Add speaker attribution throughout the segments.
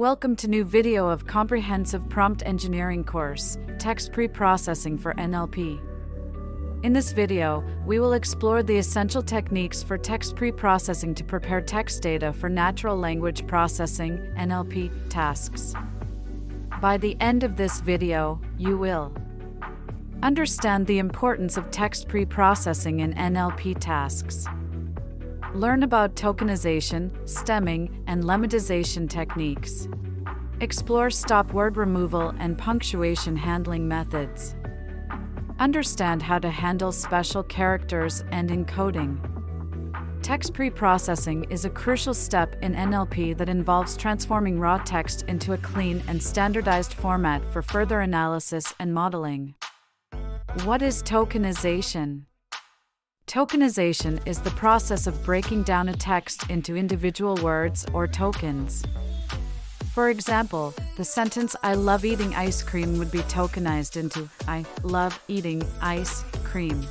Speaker 1: Welcome to new video of Comprehensive Prompt Engineering course, Text Preprocessing for NLP. In this video, we will explore the essential techniques for text preprocessing to prepare text data for natural language processing (NLP) tasks. By the end of this video, you will understand the importance of text preprocessing in NLP tasks. Learn about tokenization, stemming, and lemmatization techniques. Explore stop word removal and punctuation handling methods. Understand how to handle special characters and encoding. Text preprocessing is a crucial step in NLP that involves transforming raw text into a clean and standardized format for further analysis and modeling. What is tokenization? Tokenization is the process of breaking down a text into individual words or tokens. For example, the sentence "I love eating ice cream" would be tokenized into "I love eating ice cream."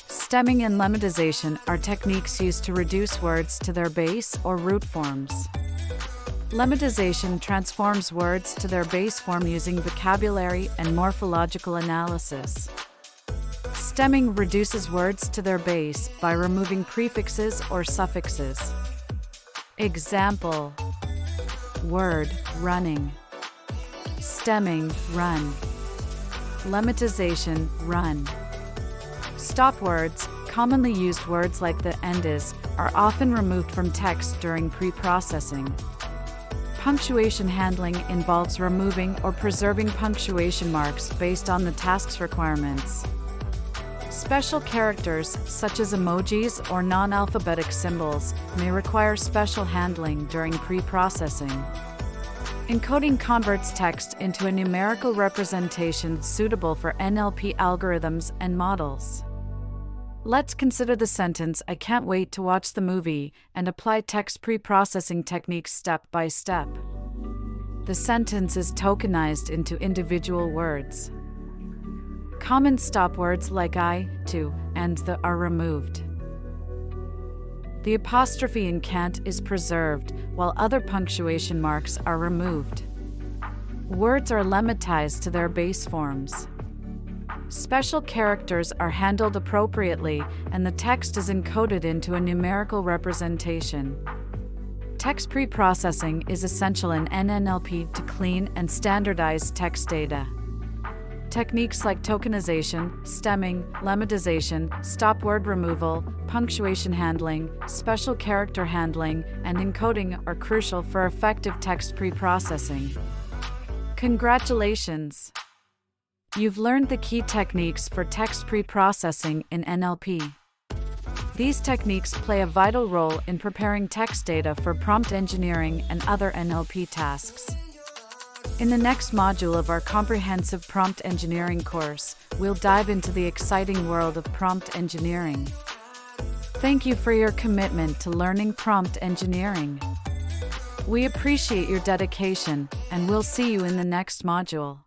Speaker 1: Stemming and lemmatization are techniques used to reduce words to their base or root forms. Lemmatization transforms words to their base form using vocabulary and morphological analysis. Stemming reduces words to their base by removing prefixes or suffixes. Example: word, running. Stemming, run. Lemmatization, run. Stop words, commonly used words like the and is, are often removed from text during preprocessing. Punctuation handling involves removing or preserving punctuation marks based on the task's requirements. Special characters, such as emojis or non-alphabetic symbols, may require special handling during preprocessing. Encoding converts text into a numerical representation suitable for NLP algorithms and models. Let's consider the sentence "I can't wait to watch the movie" and apply text preprocessing techniques step by step. The sentence is tokenized into individual words. Common stop words like "I", "to", and "the" are removed. The apostrophe in "can't" is preserved, while other punctuation marks are removed. Words are lemmatized to their base forms. Special characters are handled appropriately, and the text is encoded into a numerical representation. Text preprocessing is essential in NLP to clean and standardize text data. Techniques like tokenization, stemming, lemmatization, stop word removal, punctuation handling, special character handling, and encoding are crucial for effective text preprocessing. Congratulations! You've learned the key techniques for text preprocessing in NLP. These techniques play a vital role in preparing text data for prompt engineering and other NLP tasks. In the next module of our Comprehensive Prompt Engineering course, we'll dive into the exciting world of prompt engineering. Thank you for your commitment to learning prompt engineering. We appreciate your dedication, and we'll see you in the next module.